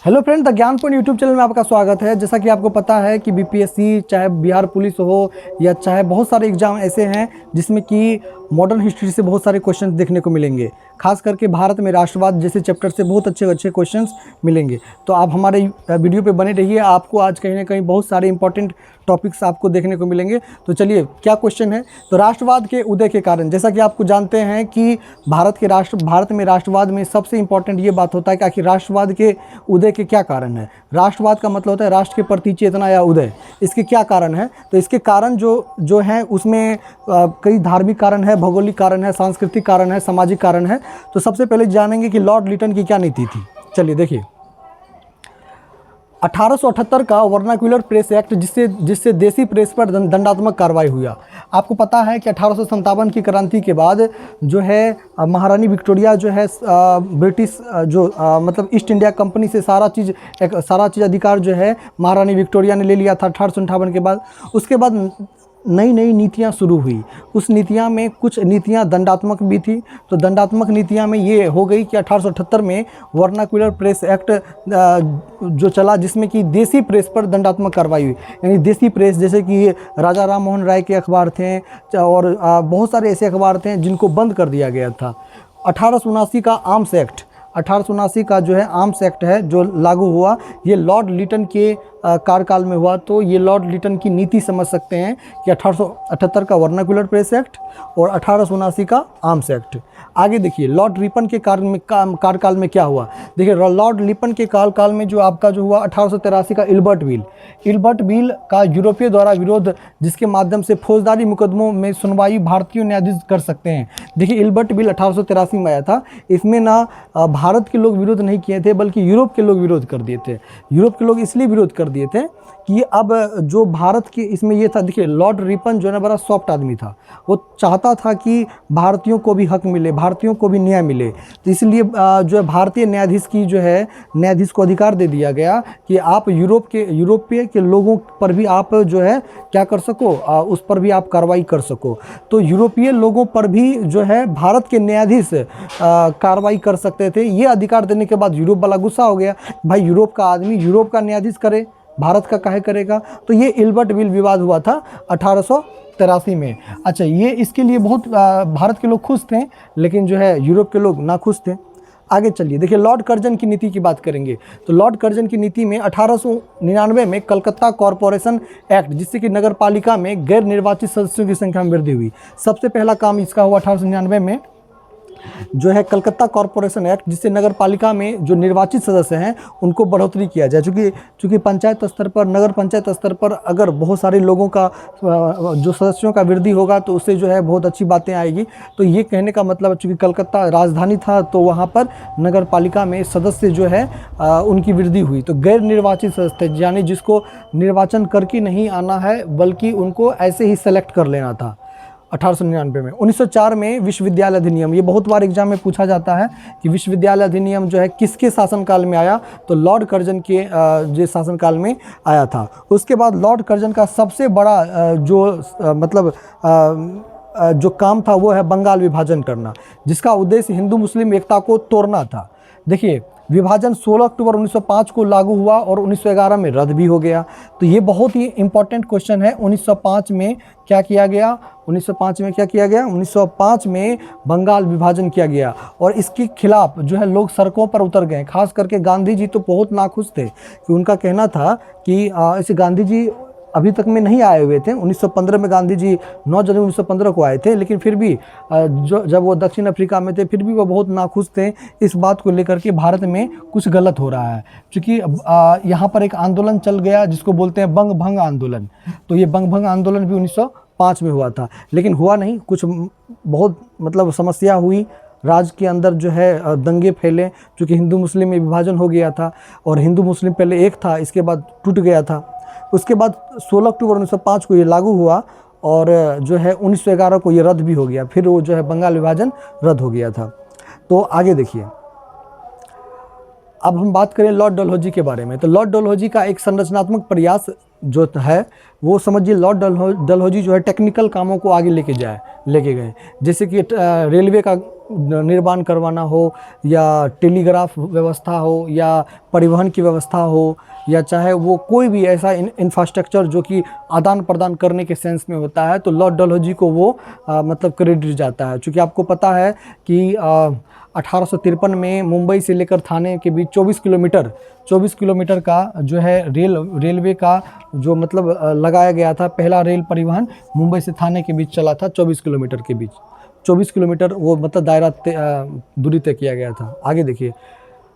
Hello friend, the Gyanpurna YouTube channel में आपका स्वागत है। जैसा कि आपको पता है कि बीपीएससी चाहे बिहार पुलिस हो या चाहे बहुत सारे एग्जाम ऐसे हैं जिसमें कि मॉडर्न हिस्ट्री से बहुत सारे क्वेश्चंस देखने को मिलेंगे। खास करके भारत में राष्ट्रवाद जैसे चैप्टर से बहुत अच्छे अच्छे क्वेश्चंस मिलेंगे। तो आप हमारे वीडियो पे बने रहिए, आपको आज कहीं ना कहीं बहुत सारे इंपॉर्टेंट टॉपिक्स आपको देखने को मिलेंगे। तो चलिए, क्या क्वेश्चन है? तो राष्ट्रवाद के उदय के कारण, जैसा कि आपको जानते हैं कि भारत में राष्ट्रवाद में सबसे इंपॉर्टेंट ये बात होता है कि आखिर राष्ट्रवाद के उदय के क्या कारण है। राष्ट्रवाद का मतलब होता है राष्ट्र के प्रति चेतना या उदय। इसके क्या कारण है? तो इसके कारण जो हैं उसमें कई धार्मिक कारण है, भौगोलिक कारण है, सांस्कृतिक कारण है, सामाजिक कारण है। तो सबसे पहले जानेंगे कि लॉर्ड लिटन की क्या नीति थी। चलिए देखिए, 1878 का वर्नाक्युलर प्रेस एक्ट जिससे देसी प्रेस पर दंडात्मक कार्रवाई हुआ। आपको पता है कि 1857 की क्रांति के बाद जो है महारानी विक्टोरिया जो है ब्रिटिश मतलब ईस्ट इंडिया कंपनी से सारा चीज़ अधिकार जो है महारानी विक्टोरिया ने ले लिया था 1858 के बाद। उसके बाद नई नई नीतियाँ शुरू हुई। उस नीतियाँ में कुछ नीतियाँ दंडात्मक भी थी। तो दंडात्मक नीतियाँ में ये हो गई कि 1878 में वर्नाक्युलर प्रेस एक्ट जो चला, जिसमें कि देसी प्रेस पर दंडात्मक कार्रवाई हुई। यानी देसी प्रेस जैसे कि राजा राम मोहन राय के अखबार थे और बहुत सारे ऐसे अखबार थे जिनको बंद कर दिया गया था। 1879 का आर्म्स एक्ट, 1879 का जो है आर्म्स एक्ट है जो लागू हुआ, ये लॉर्ड लिटन के कार्यकाल में हुआ। तो ये लॉर्ड लिटन की नीति समझ सकते हैं कि 1878 का वर्नाक्युलर प्रेस एक्ट और 1879 का आर्म्स एक्ट। आगे देखिए, लॉर्ड रिपन के कार्यकाल में क्या हुआ। देखिए, लॉर्ड लिपन के कार्यकाल में जो आपका जो हुआ 1883 का इल्बर्ट बिल का यूरोपीय द्वारा विरोध, जिसके माध्यम से फौजदारी मुकदमों में सुनवाई भारतीय न्यायाधीश कर सकते हैं। देखिए, इल्बर्ट बिल 1883 में आया था। इसमें ना भारत के लोग विरोध नहीं किए थे बल्कि यूरोप के लोग विरोध कर दिए थे। यूरोप के लोग इसलिए विरोध कर दिए थे कि अब जो भारत के इसमें ये था। देखिए, लॉर्ड रिपन जो है ना बड़ा सॉफ्ट आदमी था। वो चाहता था कि भारतीयों को भी हक मिले, भारतीयों को भी न्याय मिले। तो इसलिए जो है भारतीय न्यायाधीश को अधिकार दे दिया गया कि आप यूरोपीय के लोगों पर भी आप जो है क्या कर सको, उस पर भी आप कार्रवाई कर सको। तो यूरोपीय लोगों पर भी जो है भारत के न्यायाधीश कार्रवाई कर सकते थे। ये अधिकार देने के बाद यूरोप वाला गुस्सा हो गया, भाई यूरोप का आदमी यूरोप का न्यायाधीश करे, भारत का काहे करेगा। तो ये इल्बर्ट बिल विवाद हुआ था 1883 में। अच्छा, ये इसके लिए बहुत भारत के लोग खुश थे, लेकिन जो है यूरोप के लोग ना खुश थे। आगे चलिए, देखिए लॉर्ड कर्जन की नीति की बात करेंगे। तो लॉर्ड कर्जन की नीति में 1899 में कलकत्ता कॉरपोरेशन एक्ट, जिससे कि नगर पालिका में गैर निर्वाचित सदस्यों की संख्या में वृद्धि हुई। सबसे पहला काम इसका हुआ 1899 में, जो है कलकत्ता कॉरपोरेशन एक्ट, जिससे नगर पालिका में जो निर्वाचित सदस्य हैं उनको बढ़ोतरी किया जाए। चूँकि पंचायत स्तर पर, नगर पंचायत स्तर पर अगर बहुत सारे लोगों का जो सदस्यों का वृद्धि होगा तो उससे जो है बहुत अच्छी बातें आएगी। तो ये कहने का मतलब, चूँकि कलकत्ता राजधानी था तो वहाँ पर नगर पालिका में सदस्य जो है उनकी वृद्धि हुई। तो गैर निर्वाचित सदस्य यानी जिसको निर्वाचन करके नहीं आना है बल्कि उनको ऐसे ही सेलेक्ट कर लेना था 1899 में। 1904 में विश्वविद्यालय अधिनियम, ये बहुत बार एग्जाम में पूछा जाता है कि विश्वविद्यालय अधिनियम जो है किसके शासनकाल में आया। तो लॉर्ड कर्जन के जो शासनकाल में आया था। उसके बाद लॉर्ड कर्जन का सबसे बड़ा जो काम था वो है बंगाल विभाजन करना, जिसका उद्देश्य हिंदू मुस्लिम एकता को तोड़ना था। देखिए, विभाजन 16 अक्टूबर 1905 को लागू हुआ और 1911 में रद्द भी हो गया। तो ये बहुत ही इंपॉर्टेंट क्वेश्चन है। 1905 में क्या किया गया? 1905 में बंगाल विभाजन किया गया और इसके खिलाफ जो है लोग सड़कों पर उतर गए। खास करके गांधी जी तो बहुत नाखुश थे कि उनका कहना था कि ऐसे गांधी जी अभी तक में नहीं आए हुए थे। 1915 में गांधी जी 9 जनवरी 1915 को आए थे, लेकिन फिर भी जब वो दक्षिण अफ्रीका में थे फिर भी वो बहुत नाखुश थे इस बात को लेकर के भारत में कुछ गलत हो रहा है। क्योंकि यहाँ पर एक आंदोलन चल गया जिसको बोलते हैं बंग भंग आंदोलन। तो ये बंग भंग आंदोलन भी 1905 में हुआ था, लेकिन हुआ नहीं, कुछ बहुत समस्या हुई। राज्य के अंदर जो है दंगे फैले, क्योंकि हिंदू मुस्लिम में विभाजन हो गया था और हिंदू मुस्लिम पहले एक था, इसके बाद टूट गया था। उसके बाद 16 अक्टूबर 1905 को ये लागू हुआ और जो है 1911 को ये रद्द भी हो गया। फिर वो जो है बंगाल विभाजन रद्द हो गया था। तो आगे देखिए, अब हम बात करें लॉर्ड डलहौजी के बारे में। तो लॉर्ड डलहौजी का एक संरचनात्मक प्रयास जो है वो समझिए लॉर्ड डलहौजी जो है टेक्निकल कामों को आगे लेके गए, जैसे कि रेलवे का निर्माण करवाना हो, या टेलीग्राफ व्यवस्था हो, या परिवहन की व्यवस्था हो, या चाहे वो कोई भी ऐसा इंफ्रास्ट्रक्चर जो कि आदान प्रदान करने के सेंस में होता है, तो लॉर्ड डलहौजी को वो मतलब क्रेडिट जाता है। चूँकि आपको पता है कि 1853 में मुंबई से लेकर थाने के बीच 24 किलोमीटर का जो है रेलवे का जो मतलब लगाया गया था। पहला रेल परिवहन मुंबई से थाने के बीच चला था 24 किलोमीटर के बीच, 24 किलोमीटर वो मतलब दायरा दूरी तय किया गया था। आगे देखिए,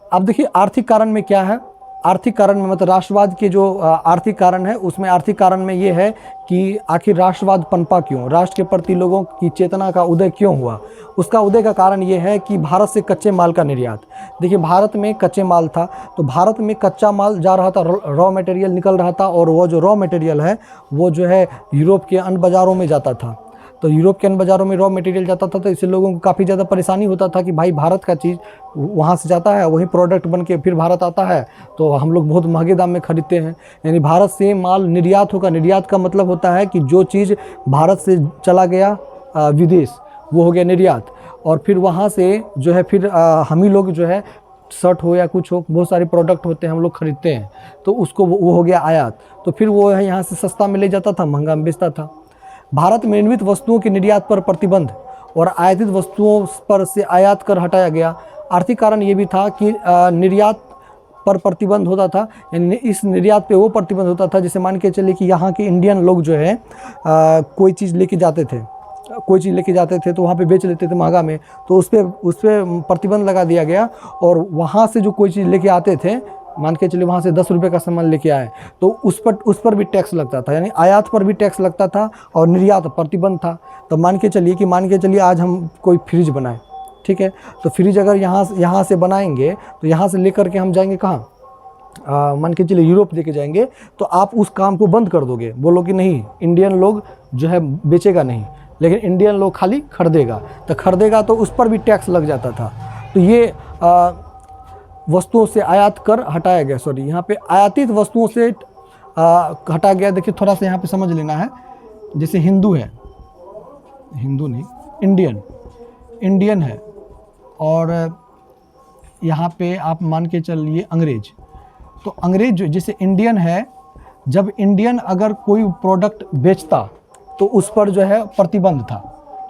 अब देखिए आर्थिक कारण में क्या है। आर्थिक कारण में मतलब राष्ट्रवाद के जो आर्थिक कारण है, उसमें आर्थिक कारण में ये है कि आखिर राष्ट्रवाद पनपा क्यों, राष्ट्र के प्रति लोगों की चेतना का उदय क्यों हुआ। उसका उदय का कारण ये है कि भारत से कच्चे माल का निर्यात। देखिए भारत में कच्चे माल था, तो भारत में कच्चा माल जा रहा था, रॉ मटेरियल निकल रहा था, और वो जो रॉ मटेरियल है वो जो है यूरोप के अन्य बाज़ारों में जाता था। तो यूरोप के अन्य बाज़ारों में रॉ मटेरियल जाता था, तो इससे लोगों को काफ़ी ज़्यादा परेशानी होता था कि भाई भारत का चीज़ वहाँ से जाता है, वही प्रोडक्ट बन के फिर भारत आता है, तो हम लोग बहुत महंगे दाम में खरीदते हैं। यानी भारत से माल निर्यात होगा। निर्यात का मतलब होता है कि जो चीज़ भारत से चला गया विदेश, वो हो गया निर्यात, और फिर वहाँ से जो है फिर हम ही लोग जो है शर्ट हो या कुछ हो, बहुत सारे प्रोडक्ट होते हैं हम लोग खरीदते हैं, तो उसको वो हो गया आयात। तो फिर वो है यहाँ से सस्ता में ले जाता था, महंगा में बेचता था। भारत में निर्मित वस्तुओं के निर्यात पर प्रतिबंध और आयातित वस्तुओं पर से आयात कर हटाया गया। आर्थिक कारण ये भी था कि निर्यात पर प्रतिबंध होता था, यानी इस निर्यात पे वो प्रतिबंध होता था, जैसे मान के चलिए कि यहाँ के इंडियन लोग जो है कोई चीज़ लेके जाते थे तो वहाँ पे बेच लेते थे महंगा में, तो उस पर प्रतिबंध लगा दिया गया। और वहाँ से जो कोई चीज़ लेके आते थे, मान के चलिए वहाँ से 10 रुपये का सामान लेके आए, तो उस पर भी टैक्स लगता था, यानी आयात पर भी टैक्स लगता था और निर्यात प्रतिबंध था। तो मान के चलिए आज हम कोई फ्रिज बनाए, ठीक है, तो फ्रिज अगर यहाँ से बनाएंगे तो यहाँ से लेकर के हम जाएंगे कहाँ, मान के चलिए यूरोप लेके जाएंगे, तो आप उस काम को बंद कर दोगे, बोलो कि नहीं इंडियन लोग जो है बेचेगा नहीं, लेकिन इंडियन लोग खाली खरीदेगा, तो उस पर भी टैक्स लग जाता था। तो ये वस्तुओं से आयात कर हटाया गया, यहाँ पे आयातित वस्तुओं से हटा गया। देखिए थोड़ा सा यहाँ पे समझ लेना है, जैसे इंडियन है, और यहाँ पे आप मान के चलिए अंग्रेज। तो अंग्रेज जो जैसे इंडियन है, जब इंडियन अगर कोई प्रोडक्ट बेचता तो उस पर जो है प्रतिबंध था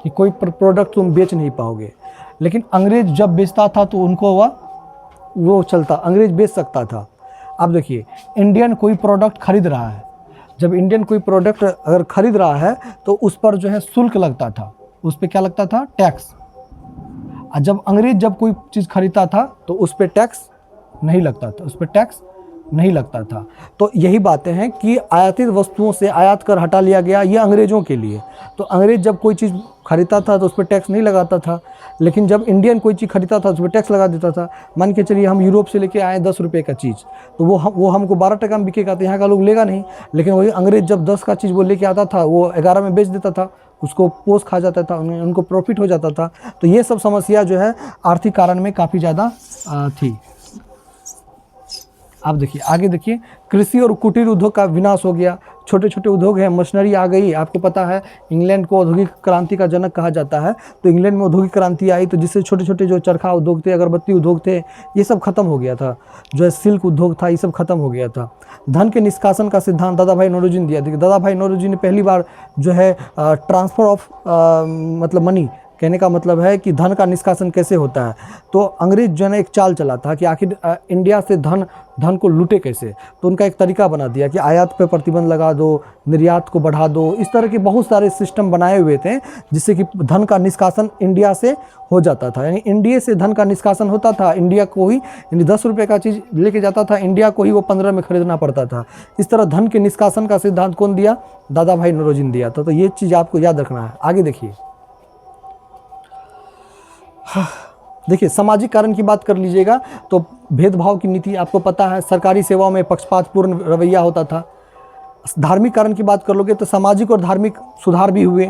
कि कोई प्रोडक्ट तुम बेच नहीं पाओगे, लेकिन अंग्रेज जब बेचता था तो उनको वो चलता, अंग्रेज बेच सकता था। अब देखिए इंडियन कोई प्रोडक्ट खरीद रहा है, जब इंडियन कोई प्रोडक्ट अगर खरीद रहा है तो उस पर जो है शुल्क लगता था, उस पर क्या लगता था, टैक्स। और जब अंग्रेज जब कोई चीज़ खरीदता था तो उस पर टैक्स नहीं लगता था, तो यही बातें हैं कि आयातित वस्तुओं से आयात कर हटा लिया गया, ये अंग्रेज़ों के लिए। तो अंग्रेज जब कोई चीज़ खरीदता था तो उस पर टैक्स नहीं लगाता था, लेकिन जब इंडियन कोई चीज़ खरीदता था उस पर टैक्स लगा देता था। मान के चलिए हम यूरोप से लेके आए 10 रुपये का चीज़, तो वो हमको 12 टका में बिकेगा, तो यहाँ का लोग लेगा नहीं, लेकिन वही अंग्रेज जब 10 का चीज़ वो लेके आता था, वो 11 में बेच देता था, उसको पोस खा जाता था, उनको प्रॉफिट हो जाता था। तो ये सब समस्या जो है आर्थिक कारण में काफ़ी ज़्यादा थी। आप देखिए आगे देखिए, कृषि और कुटीर उद्योग का विनाश हो गया, छोटे छोटे उद्योग हैं, मशीनरी आ गई। आपको पता है इंग्लैंड को औद्योगिक क्रांति का जनक कहा जाता है, तो इंग्लैंड में औद्योगिक क्रांति आई, तो जिससे छोटे छोटे जो चरखा उद्योग थे, अगरबत्ती उद्योग थे, ये सब खत्म हो गया था, जो है सिल्क उद्योग था, ये सब खत्म हो गया था। धन के निष्कासन का सिद्धांत दादा भाई नौरोजी ने दिया। देखिए दादा भाई नौरोजी ने पहली बार जो है ट्रांसफ़र ऑफ मतलब मनी, कहने का मतलब है कि धन का निष्कासन कैसे होता है। तो अंग्रेज जो है ना एक चाल चला था कि आखिर इंडिया से धन को लूटे कैसे, तो उनका एक तरीका बना दिया कि आयात पे प्रतिबंध लगा दो, निर्यात को बढ़ा दो, इस तरह के बहुत सारे सिस्टम बनाए हुए थे जिससे कि धन का निष्कासन इंडिया से हो जाता था। यानी इंडिया से धन का निष्कासन होता था, इंडिया को ही, यानी 10 रुपये का चीज़ लेके जाता था, इंडिया को ही वो 15 में खरीदना पड़ता था। इस तरह धन के निष्कासन का सिद्धांत कौन दिया, दादा भाई नौरोजी ने दिया था। तो ये चीज़ आपको याद रखना है। आगे देखिए, देखिए सामाजिक कारण की बात कर लीजिएगा तो भेदभाव की नीति, आपको पता है सरकारी सेवाओं में पक्षपातपूर्ण रवैया होता था। धार्मिक कारण की बात कर लोगे तो सामाजिक और धार्मिक सुधार भी हुए,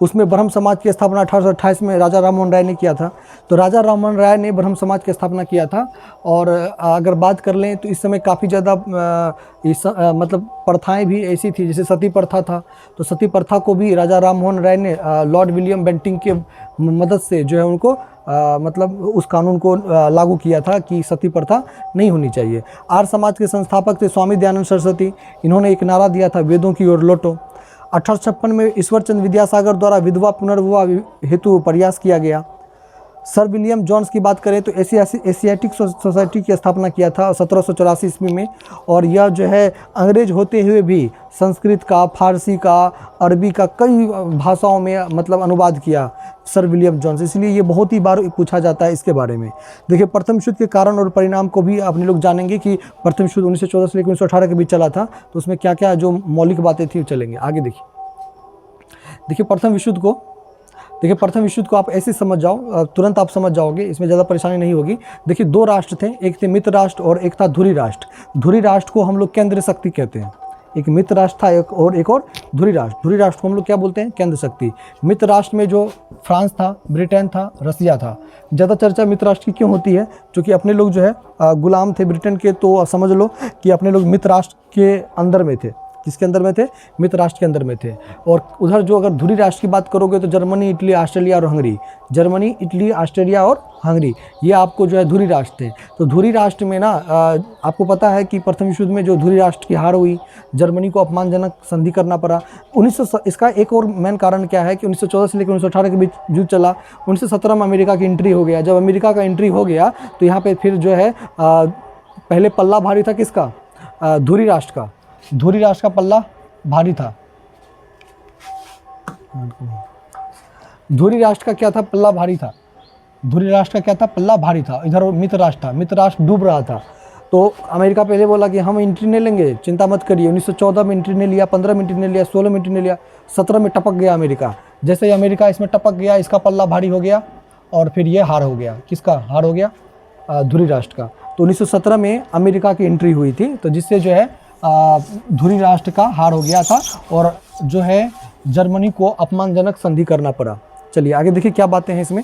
उसमें ब्रह्म समाज की स्थापना 1828 में राजा राममोहन राय ने किया था। तो राजा राममोहन राय ने ब्रह्म समाज की स्थापना किया था। और अगर बात कर लें तो इस समय काफ़ी ज़्यादा मतलब प्रथाएं भी ऐसी थी, जैसे सती प्रथा था। तो सती प्रथा को भी राजा राममोहन राय ने लॉर्ड विलियम बेंटिंक के मदद से जो है उनको मतलब उस कानून को लागू किया था कि सती प्रथा नहीं होनी चाहिए। आर्य समाज के संस्थापक थे स्वामी दयानंद सरस्वती। इन्होंने एक नारा दिया था, वेदों की ओर लौटो। 1856 में ईश्वरचंद विद्यासागर द्वारा विधवा पुनर्विवाह हेतु प्रयास किया गया। सर विलियम जॉन्स की बात करें तो एशियाटिक सोसाइटी की स्थापना किया था 1784 ईस्वी में। और यह जो है अंग्रेज होते हुए भी संस्कृत का, फारसी का, अरबी का कई भाषाओं में मतलब अनुवाद किया सर विलियम जॉन्स, इसलिए ये बहुत ही बार पूछा जाता है इसके बारे में। देखिए प्रथम विश्व युद्ध के कारण और परिणाम को भी अपने लोग जानेंगे कि प्रथम विश्व युद्ध 1914 से लेकर 1918 के बीच चला था, तो उसमें क्या क्या जो मौलिक बातें थी चलेंगे आगे। देखिए प्रथम विश्व युद्ध को प्रथम विश्व युद्ध को आप ऐसे समझ जाओ, तुरंत आप समझ जाओगे, इसमें ज़्यादा परेशानी नहीं होगी। देखिए दो राष्ट्र थे, एक थे मित्र राष्ट्र और एक था धुरी राष्ट्र। धुरी राष्ट्र को हम लोग केंद्र शक्ति कहते हैं। एक मित्र राष्ट्र था एक और धुरी राष्ट्र। धुरी राष्ट्र को हम लोग क्या बोलते हैं? केंद्र शक्ति। मित्र राष्ट्र में जो फ्रांस था, ब्रिटेन था, रसिया था। ज़्यादा चर्चा मित्र राष्ट्र की क्यों होती है? क्योंकि अपने लोग जो है गुलाम थे ब्रिटेन के, तो समझ लो कि अपने लोग मित्र राष्ट्र के अंदर में थे। किसके अंदर में थे? मित्र राष्ट्र के अंदर में थे। और उधर जो अगर धुरी राष्ट्र की बात करोगे तो जर्मनी, इटली, ऑस्ट्रेलिया और हंगरी। जर्मनी, इटली, ऑस्ट्रेलिया और हंगरी, ये आपको जो है धुरी राष्ट्र थे। तो धुरी राष्ट्र में ना आपको पता है कि प्रथम विश्व युद्ध में जो धुरी राष्ट्र की हार हुई, जर्मनी को अपमानजनक संधि करना पड़ा। इसका एक और मेन कारण क्या है कि 1914 से लेकर 1918 के बीच युद्ध चला। 1917 में अमेरिका की एंट्री हो गया। जब अमेरिका का एंट्री हो गया तो यहाँ पे फिर जो है पहले पल्ला भारी था किसका? धुरी राष्ट्र का। धुरी राष्ट्र का पल्ला भारी था। धुरी राष्ट्र का क्या था? पल्ला भारी था। धुरी राष्ट्र का क्या था? पल्ला भारी था। इधर मित्र राष्ट्र था, मित्र राष्ट्र डूब रहा था। तो अमेरिका पहले बोला कि हम एंट्री नहीं लेंगे, चिंता मत करिए। 1914 में एंट्री नहीं लिया, 15 में एंट्री नहीं लिया, 16 में एंट्री नहीं लिया, 17 में टपक गया अमेरिका। जैसे ही अमेरिका इसमें टपक गया, इसका पल्ला भारी हो गया और फिर ये हार हो गया। किसका हार हो गया? धुरी राष्ट्र का। तो 1917 में अमेरिका की एंट्री हुई थी, तो जिससे जो है धुरी राष्ट्र का हार हो गया था और जो है जर्मनी को अपमानजनक संधि करना पड़ा। चलिए आगे देखिए क्या बातें हैं इसमें,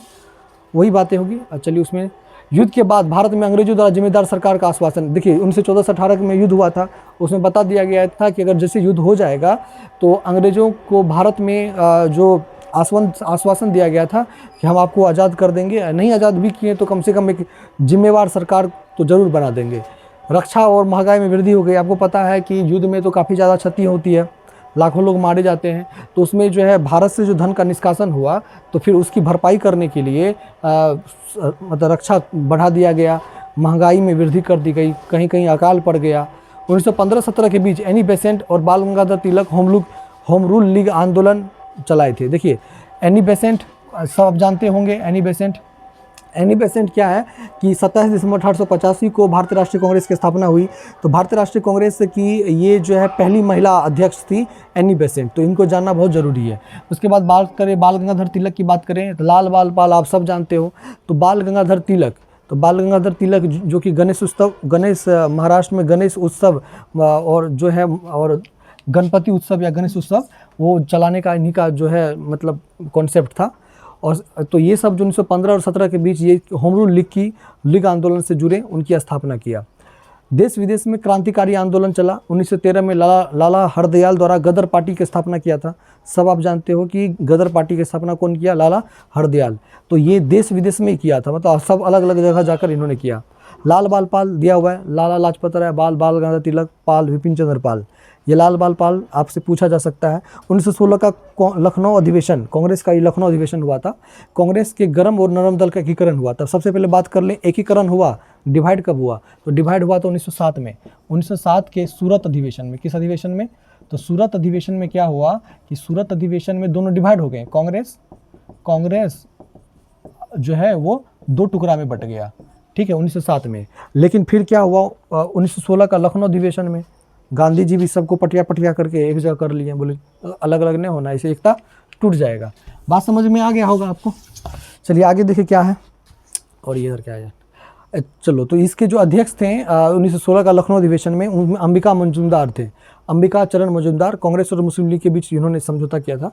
वही बातें होगी। चलिए उसमें युद्ध के बाद भारत में अंग्रेजों द्वारा जिम्मेदार सरकार का आश्वासन। देखिए 1914 से 18 में युद्ध हुआ था, उसमें बता दिया गया था कि अगर जैसे युद्ध हो जाएगा तो अंग्रेजों को भारत में जो आश्वासन दिया गया था कि हम आपको आज़ाद कर देंगे। नहीं आज़ाद भी किए तो कम से कम एक जिम्मेवार सरकार तो ज़रूर बना देंगे। रक्षा और महंगाई में वृद्धि हो गई। आपको पता है कि युद्ध में तो काफ़ी ज़्यादा क्षति होती है, लाखों लोग मारे जाते हैं। तो उसमें जो है भारत से जो धन का निष्कासन हुआ, तो फिर उसकी भरपाई करने के लिए मतलब रक्षा बढ़ा दिया गया, महंगाई में वृद्धि कर दी गई, कहीं कहीं अकाल पड़ गया। 1915-17 के बीच एनी बेसेंट और बाल Gangadhar Tilak home rule league आंदोलन चलाए थे। देखिए एनी बेसेंट सब आप जानते होंगे। एनी बेसेंट क्या है कि 27 दिसंबर 1885 को भारतीय राष्ट्रीय कांग्रेस की स्थापना हुई। तो भारतीय राष्ट्रीय कांग्रेस की ये जो है पहली महिला अध्यक्ष थी एनी बेसेंट, तो इनको जानना बहुत ज़रूरी है। उसके बाद बात करें बाल गंगाधर तिलक की बात करें तो लाल बाल पाल आप सब जानते हो। तो बाल गंगाधर तिलक जो कि गणेश महाराष्ट्र में गणेश उत्सव और जो है और गणपति उत्सव या गणेश उत्सव वो चलाने का इन्हीं का जो है मतलब कॉन्सेप्ट था। और तो ये सब जो 1915 और 17 के बीच ये होम रूल लीग आंदोलन से जुड़े, उनकी स्थापना किया। देश विदेश में क्रांतिकारी आंदोलन चला। 1913 में लाला हरदयाल द्वारा गदर पार्टी की स्थापना किया था। सब आप जानते हो कि गदर पार्टी की स्थापना कौन किया? लाला हरदयाल। तो ये देश विदेश में किया था, मतलब सब अलग अलग जगह जाकर इन्होंने किया। लाल बाल पाल दिया हुआ है, लाला लाजपत राय, बाल गंगाधर तिलक, पाल विपिन चंद्र पाल। ये लाल बाल पाल आपसे पूछा जा सकता है। 1916 का लखनऊ अधिवेशन, कांग्रेस का ये लखनऊ अधिवेशन हुआ था। कांग्रेस के गरम और नरम दल का एकीकरण हुआ था। सबसे पहले बात कर लें एकीकरण हुआ, डिवाइड कब हुआ? तो डिवाइड हुआ था 1907 में, 1907 के सूरत अधिवेशन में। किस अधिवेशन में? तो सूरत अधिवेशन में क्या हुआ कि सूरत अधिवेशन में दोनों डिवाइड हो गए। कांग्रेस जो है वो दो टुकड़ा में बट गया, ठीक है, 1907 में। लेकिन फिर क्या हुआ 1916 का लखनऊ अधिवेशन में? गांधी जी भी सबको पटिया करके एक जगह कर लिए, बोले अलग अलग नहीं होना, इसे एकता टूट जाएगा। बात समझ में आ गया होगा आपको। चलिए आगे देखिए क्या है, और ये इधर क्या है। चलो, तो इसके जो अध्यक्ष थे 1916 का लखनऊ अधिवेशन में, उनमें अंबिका मंजूमदार थे, अंबिका चरण मजूमदार। कांग्रेस और मुस्लिम लीग के बीच इन्होंने समझौता किया था।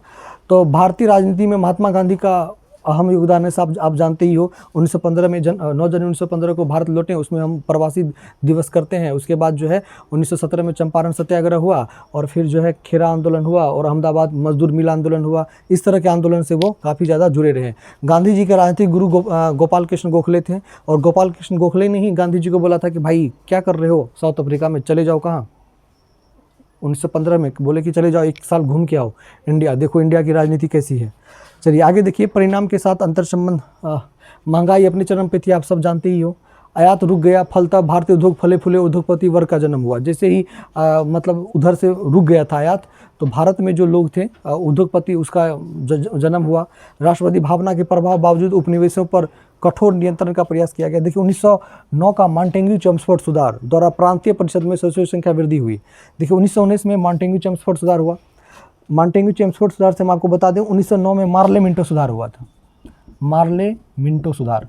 तो भारतीय राजनीति में महात्मा गांधी का अहम योगदान है, साहब आप जानते ही हो। 1915 में 9 जनवरी 1915 को भारत लौटे, उसमें हम प्रवासी दिवस करते हैं। उसके बाद जो है 1917 में चंपारण सत्याग्रह हुआ, और फिर जो है खेरा आंदोलन हुआ, और अहमदाबाद मजदूर मिल आंदोलन हुआ। इस तरह के आंदोलन से वो काफ़ी ज़्यादा जुड़े रहे। गांधी जी के राजनीतिक गुरु गोपाल कृष्ण गोखले थे, और गोपाल कृष्ण गोखले ने ही गांधी जी को बोला था कि भाई क्या कर रहे हो साउथ अफ्रीका में, चले जाओ। कहाँ? 1915 में बोले कि चले जाओ, 1 साल घूम के आओ इंडिया, देखो इंडिया की राजनीति कैसी है। चलिए आगे देखिए, परिणाम के साथ अंतर संबंध। महंगाई अपने चरम पे थी, आप सब जानते ही हो। आयात रुक गया, फलता भारतीय उद्योग फले फूले, उद्योगपति वर्ग का जन्म हुआ। जैसे ही मतलब उधर से रुक गया था आयात, तो भारत में जो लोग थे उद्योगपति, उसका जन्म हुआ। राष्ट्रवादी भावना के प्रभाव बावजूद उपनिवेशों पर कठोर नियंत्रण का प्रयास किया गया। देखिए 1909 का मॉन्टेग्यू-चेम्सफोर्ड सुधार द्वारा प्रांतीय परिषद में सदस्यों की संख्या वृद्धि हुई। देखिए 1919 में मॉन्टेग्यू-चेम्सफोर्ड सुधार हुआ। मॉन्टेग्यू-चेम्सफोर्ड सुधार से मैं आपको बता दूं, 1909 में मार्ले मिंटो सुधार हुआ था। मार्ले मिंटो सुधार,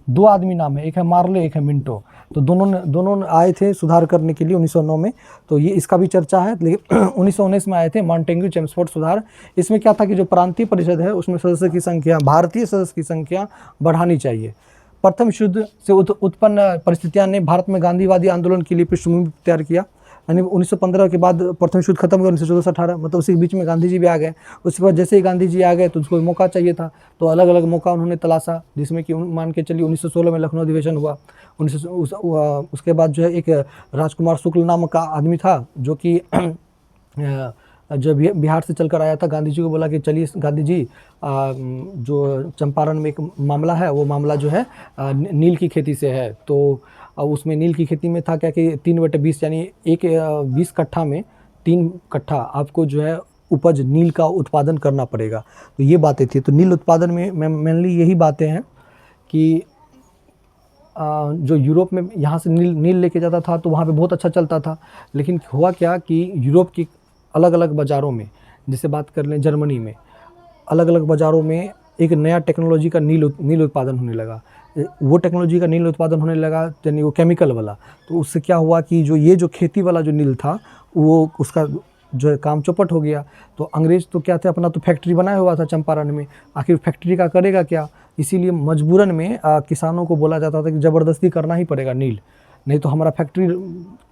2 आदमी नाम है, एक है मार्ले, एक है मिंटो। तो दोनों आए थे सुधार करने के लिए 1909 में। तो ये इसका भी चर्चा है। लेकिन 1919 में आए थे मॉन्टेग्यू-चेम्सफोर्ड सुधार। इसमें क्या था कि जो प्रांतीय परिषद है उसमें सदस्य की संख्या, भारतीय सदस्य की संख्या बढ़ानी चाहिए। प्रथम विश्व युद्ध से उत्पन्न परिस्थितियां ने भारत में गांधीवादी आंदोलन के लिए पृष्ठभूमि तैयार किया। यानी 1915 के बाद प्रथम विश्व युद्ध खत्म हुआ, 1914-18, मतलब उसी के बीच में गांधी जी भी आ गए। उसके बाद जैसे ही गांधी जी आ गए तो उसको मौका चाहिए था, तो अलग अलग मौका उन्होंने तलाशा, जिसमें कि मान के चलिए 1916 में लखनऊ अधिवेशन हुआ। उसके बाद जो है एक राजकुमार शुक्ल नाम का आदमी था, जो कि जब बिहार से चलकर आया था, गांधी जी को बोला कि चलिए गांधी जी, जो चंपारण में एक मामला है, वो मामला जो है नील की खेती से है। तो उसमें नील की खेती में था क्या कि 3/20 यानी 20 कट्ठा में 3 कट्ठा आपको जो है उपज नील का उत्पादन करना पड़ेगा। तो ये बातें थी। तो नील उत्पादन में मेनली यही बातें हैं कि जो यूरोप में यहाँ से नील लेके जाता था तो वहाँ पे बहुत अच्छा चलता था। लेकिन हुआ क्या कि यूरोप की अलग अलग बाज़ारों में, जैसे बात कर लें जर्मनी में, अलग अलग बाज़ारों में एक नया टेक्नोलॉजी का नील उत्पादन होने लगा। वो टेक्नोलॉजी का नील उत्पादन होने लगा, यानी वो केमिकल वाला। तो उससे क्या हुआ कि जो खेती वाला जो नील था, वो उसका जो है काम चौपट हो गया। तो अंग्रेज़ तो क्या थे, अपना तो फैक्ट्री बनाया हुआ था चंपारण में, आखिर फैक्ट्री का करेगा क्या? इसीलिए मजबूरन में किसानों को बोला जाता था कि ज़बरदस्ती करना ही पड़ेगा नील, नहीं तो हमारा फैक्ट्री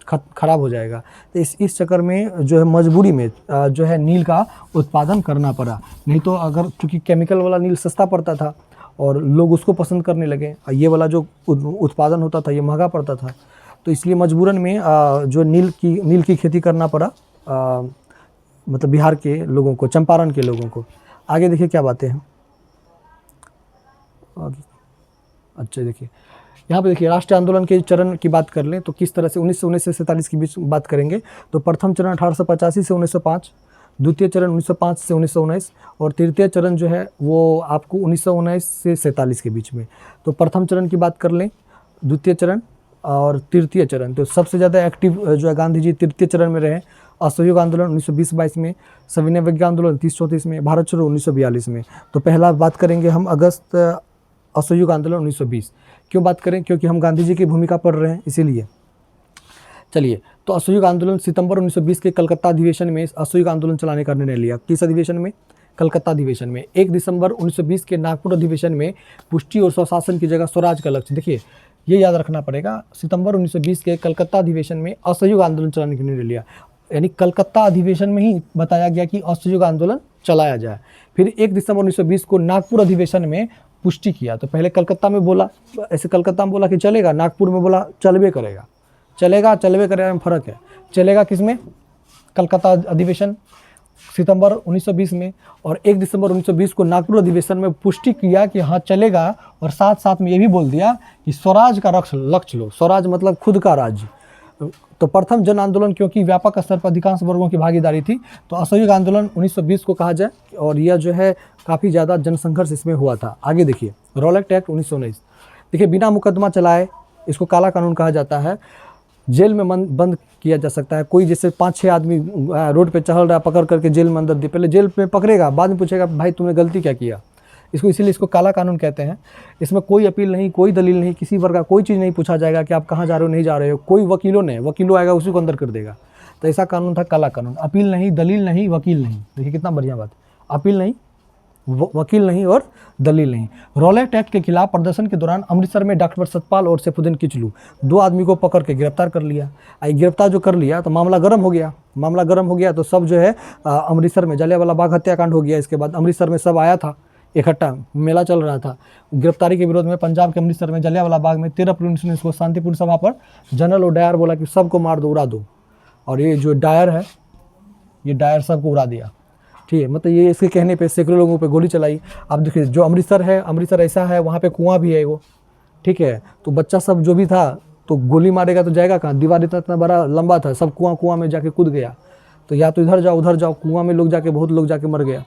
ख़राब हो जाएगा। तो इस चक्कर में जो है मजबूरी में जो है नील का उत्पादन करना पड़ा। नहीं तो अगर, चूँकि केमिकल वाला नील सस्ता पड़ता था और लोग उसको पसंद करने लगे, ये वाला जो उत्पादन होता था ये महंगा पड़ता था, तो इसलिए मजबूरन में जो नील की खेती करना पड़ा, मतलब बिहार के लोगों को, चंपारण के लोगों को। आगे देखिए क्या बातें हैं। अच्छा देखिए यहाँ पे देखिए, राष्ट्रीय आंदोलन के चरण की बात कर लें तो किस तरह से 1919 से 47 के बीच बात करेंगे। तो प्रथम चरण 1885 से 1905, द्वितीय चरण 1905 से 1919, और तृतीय चरण जो है वो आपको 1919 से 47 के बीच में। तो प्रथम चरण की बात कर लें, द्वितीय चरण और तृतीय चरण। तो सबसे ज़्यादा एक्टिव जो है गांधी जी तृतीय चरण में रहे। असहयोग आंदोलन 1920-22 में, सविनय अवज्ञा आंदोलन 30-34 में, भारत छोड़ो 1942 में। तो पहला बात करेंगे हम अगस्त असहयोग आंदोलन 1920। क्यों बात करें? क्योंकि हम गांधी जी की भूमिका पढ़ रहे हैं, इसीलिए। चलिए, तो असहयोग आंदोलन सितंबर 1920 के कलकत्ता अधिवेशन में असहयोग आंदोलन चलाने का निर्णय लिया। किस अधिवेशन में? कलकत्ता अधिवेशन में। 1 दिसंबर 1920 के नागपुर अधिवेशन में पुष्टि और स्वशासन की जगह स्वराज का लक्ष्य। देखिए ये याद रखना पड़ेगा, सितंबर 1920 के कलकत्ता अधिवेशन में असहयोग आंदोलन चलाने का निर्णय लिया। यानी कलकत्ता अधिवेशन में ही बताया गया कि असहयोग आंदोलन चलाया जाए। फिर 1 दिसंबर 1920 को नागपुर अधिवेशन में पुष्टि किया। तो पहले कलकत्ता में बोला, ऐसे कलकत्ता में बोला कि चलेगा, नागपुर में बोला चलबे करेगा। चलेगा चलबे करेगा में फ़र्क है। चलेगा किस में? कलकत्ता अधिवेशन सितंबर 1920 में, और 1 दिसंबर 1920 को नागपुर अधिवेशन में पुष्टि किया कि हाँ चलेगा, और साथ साथ में ये भी बोल दिया कि स्वराज का लक्ष्य लो। स्वराज मतलब खुद का राज्य। तो प्रथम जन आंदोलन, क्योंकि व्यापक स्तर पर अधिकांश वर्गों की भागीदारी थी, तो असहयोग आंदोलन 1920 को कहा जाए, और यह जो है काफ़ी ज़्यादा जनसंघर्ष इसमें हुआ था। आगे देखिए, रॉलेट एक्ट 1919। देखिए बिना मुकदमा चलाए, इसको काला कानून कहा जाता है, जेल में बंद किया जा सकता है। कोई जैसे 5-6 आदमी रोड पे चल रहा है, पकड़ करके जेल में अंदर दे, पहले जेल में पकड़ेगा, बाद में पूछेगा भाई तुमने गलती क्या किया, इसको इसीलिए इसको काला कानून कहते हैं। इसमें कोई अपील नहीं, कोई दलील नहीं, किसी वर्ग का कोई चीज़ नहीं पूछा जाएगा कि आप कहाँ जा रहे हो, नहीं जा रहे हो। कोई वकीलों आएगा उसी को अंदर कर देगा। तो ऐसा कानून था काला कानून। अपील नहीं, दलील नहीं, वकील नहीं। देखिए कितना बढ़िया बात, अपील नहीं, वकील नहीं और दलील नहीं। रॉलेट एक्ट के खिलाफ प्रदर्शन के दौरान अमृतसर में डॉक्टर सतपाल और सैफुद्दीन किचलू 2 आदमी को पकड़ के गिरफ्तार कर लिया। गिरफ्तार जो कर लिया तो मामला गर्म हो गया। तो सब जो है अमृतसर में जलियांवाला बाग हत्याकांड हो गया। इसके बाद अमृतसर में सब आया था इकट्ठा, मेला चल रहा था गिरफ्तारी के विरोध में। पंजाब के अमृतसर में जलियांवाला बाग में 13 अप्रैल 1919 को शांतिपूर्ण सभा पर जनरल ओडायर बोला कि सबको मार दो, उड़ा दो। और ये जो डायर है, ये डायर सबको उड़ा दिया। ठीक है, मतलब ये इसके कहने पे सैकड़ों लोगों पे गोली चलाई। अब देखिए जो अमृतसर है, अमृतसर ऐसा है वहाँ पे कुआं भी है वो, ठीक है। तो बच्चा सब जो भी था तो गोली मारेगा तो जाएगा कहाँ, दीवार इतना बड़ा लंबा था, सब कुआं में जाके कूद गया। तो या तो इधर जाओ उधर जाओ, कुआं में लोग जाके बहुत लोग जाके मर गया।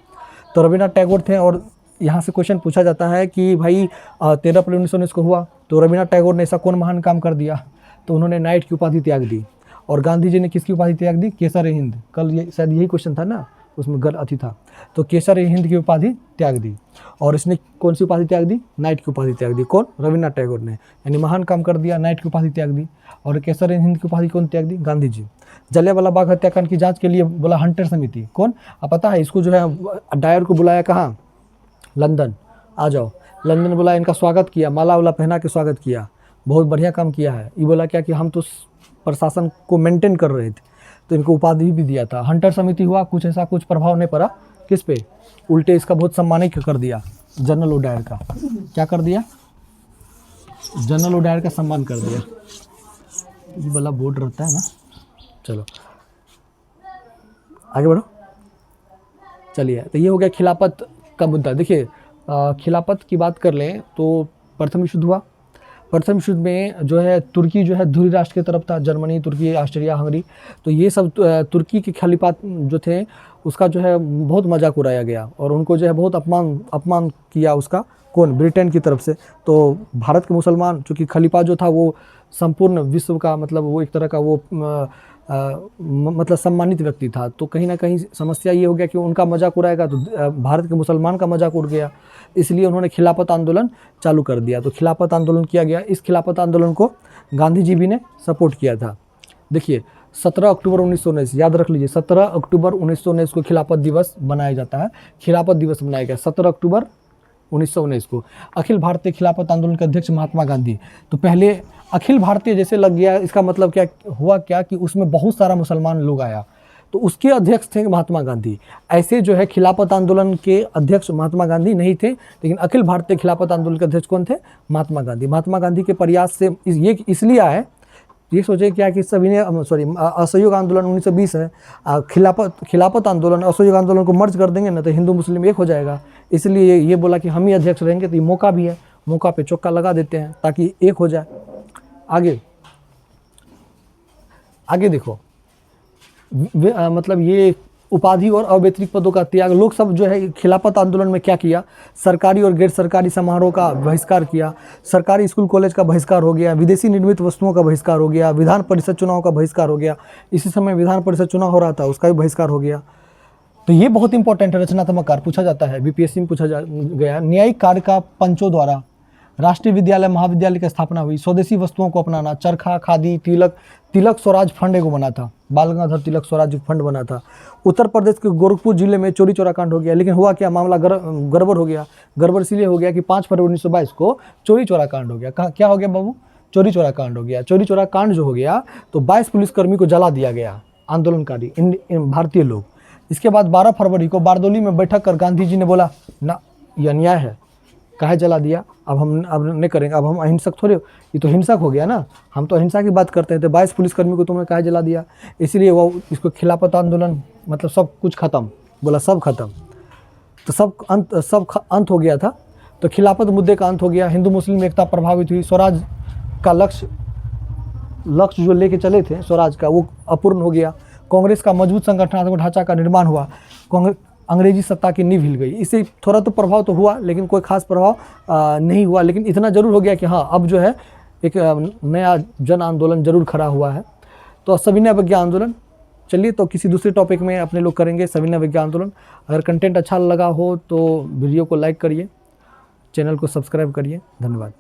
तो रविन्द्रनाथ टैगोर थे और यहाँ से क्वेश्चन पूछा जाता है कि भाई 13 अप्रैल 1919 को हुआ तो रविन्द्रनाथ टैगोर ने ऐसा कौन महान काम कर दिया, तो उन्होंने नाइट की उपाधि त्याग दी। और गांधी जी ने किसकी उपाधि त्याग दी, केसर हिंद। कल ये शायद यही क्वेश्चन था ना, उसमें गल अति था। तो केसर हिंद की उपाधि त्याग दी। और इसने कौन सी उपाधि त्याग दी, नाइट की उपाधि त्याग दी। कौन, रविन्द्रनाथ टैगोर ने, यानी महान काम कर दिया, नाइट की उपाधि त्याग दी। और केसर हिंद की उपाधि कौन त्याग दी, गांधी जी। जलियांवाला बाग हत्याकांड की जांच के लिए बोला हंटर समिति, कौन, आप पता है इसको जो है डायर को बुलाया कहाँ, लंदन, आ जाओ। लंदन बुलाया, इनका स्वागत किया, माला वाला पहना के स्वागत किया, बहुत बढ़िया काम किया है। ये बोला क्या कि हम तो प्रशासन को मेंटेन कर रहे थे, तो इनको उपाधि भी दिया था। हंटर समिति हुआ, कुछ ऐसा कुछ प्रभाव नहीं पड़ा किस पे, उल्टे इसका बहुत सम्मानित कर दिया, जनरल ओडायर का। क्या कर दिया, जनरल ओडायर का सम्मान कर दिया। ये वाला बोर्ड रहता है ना, चलो आगे बढ़ो। चलिए, तो ये हो गया खिलाफत का मुद्दा। देखिए खिलाफत की बात कर लें तो प्रथम विश्व हुआ। प्रथम विश्व में जो है तुर्की जो है ध्रुवी राष्ट्र की तरफ था, जर्मनी, तुर्की, ऑस्ट्रिया, हंगरी। तो ये सब तुर्की के खलीफात जो थे उसका जो है बहुत मजाक उड़ाया गया और उनको जो है बहुत अपमान किया उसका, कौन, ब्रिटेन की तरफ से। तो भारत के मुसलमान, चूँकि खलीफा जो था वो संपूर्ण विश्व का, मतलब वो एक तरह का वो मतलब सम्मानित व्यक्ति था। तो कहीं ना कहीं समस्या ये हो गया कि उनका मजाक उड़ाएगा तो भारत के मुसलमान का मजाक उड़ गया, इसलिए उन्होंने खिलाफत आंदोलन चालू कर दिया। तो खिलाफत आंदोलन किया गया। इस खिलाफत आंदोलन को गांधी जी भी ने सपोर्ट किया था। देखिए 17 अक्टूबर 1919, याद रख लीजिए, 17 अक्टूबर 1919 को खिलाफत दिवस मनाया जाता है। खिलाफत दिवस मनाया गया 17 अक्टूबर 1919 को। अखिल भारतीय खिलाफत आंदोलन के अध्यक्ष महात्मा गांधी। तो पहले अखिल भारतीय जैसे लग गया, इसका मतलब क्या हुआ, क्या कि उसमें बहुत सारा मुसलमान लोग आया, तो उसके अध्यक्ष थे महात्मा गांधी। ऐसे जो है खिलाफत आंदोलन के अध्यक्ष महात्मा गांधी नहीं थे, लेकिन अखिल भारतीय खिलाफत आंदोलन के अध्यक्ष कौन थे, महात्मा गांधी। महात्मा गांधी के प्रयास से ये इसलिए आए, ये सोचे क्या कि सभी ने असहयोग आंदोलन 1920 है, खिलाफत आंदोलन असहयोग आंदोलन को मर्ज कर देंगे ना तो हिंदू मुस्लिम एक हो जाएगा, इसलिए ये बोला कि हम ही अध्यक्ष रहेंगे। तो ये मौका भी है, मौका पे चौका लगा देते हैं ताकि एक हो जाए। आगे देखो, मतलब ये उपाधि और अवैतनिक पदों का त्याग। लोग सब जो है खिलाफत आंदोलन में क्या किया, सरकारी और गैर सरकारी समारोह का बहिष्कार किया, सरकारी स्कूल कॉलेज का बहिष्कार हो गया, विदेशी निर्मित वस्तुओं का बहिष्कार हो गया, विधान परिषद चुनाव का बहिष्कार हो गया। इसी समय विधान परिषद चुनाव हो रहा था, उसका भी बहिष्कार हो गया। तो ये बहुत इंपॉर्टेंट है, रचनात्मक कार्य पूछा जाता है, बीपीएससी में पूछा गया। न्यायिक कार्य का पंचों द्वारा राष्ट्रीय विद्यालय महाविद्यालय की स्थापना हुई। स्वदेशी वस्तुओं को अपनाना, चरखा, खादी, तिलक स्वराज फंड एगो बना था, बाल गंगाधर तिलक स्वराज फंड बना था। उत्तर प्रदेश के गोरखपुर जिले में चोरी चोरा कांड हो गया, लेकिन हुआ क्या, मामला गड़बड़ हो गया। गड़बड़ इसलिए हो गया कि 5 फरवरी 1922 को चोरी चोरा कांड हो गया। क्या हो गया बाबू, चोरी चोरा कांड हो गया। चोरी चोरा कांड जो हो गया तो 22 पुलिसकर्मी को जला दिया गया, आंदोलनकारी भारतीय लोग। इसके बाद 12 फरवरी को बारदोली में बैठक कर गांधी जी ने बोला ना, ये अन्याय है, काहे जला दिया, अब नहीं करेंगे, अब हम अहिंसक थोड़े, ये तो हिंसक हो गया ना, हम तो अहिंसा की बात करते हैं। तो 22 पुलिसकर्मी को तुमने काहे जला दिया, इसलिए वो इसको खिलाफत आंदोलन, मतलब सब कुछ खत्म, बोला सब खत्म। तो सब अंत हो गया था। तो खिलाफत मुद्दे का अंत हो गया, हिंदू मुस्लिम एकता प्रभावित हुई, स्वराज का लक्ष्य जो लेके चले थे स्वराज का, वो अपूर्ण हो गया। कांग्रेस का मजबूत संगठनात्मक ढांचा का निर्माण हुआ, अंग्रेजी सत्ता की नींव हिल गई। इससे थोड़ा तो प्रभाव तो हुआ, लेकिन कोई खास प्रभाव नहीं हुआ, लेकिन इतना जरूर हो गया कि हाँ अब जो है एक नया जन आंदोलन जरूर खड़ा हुआ है। तो सविनय अवज्ञा आंदोलन, चलिए तो किसी दूसरे टॉपिक में अपने लोग करेंगे सविनय अवज्ञा आंदोलन। अगर कंटेंट अच्छा लगा हो तो वीडियो को लाइक करिए, चैनल को सब्सक्राइब करिए। धन्यवाद।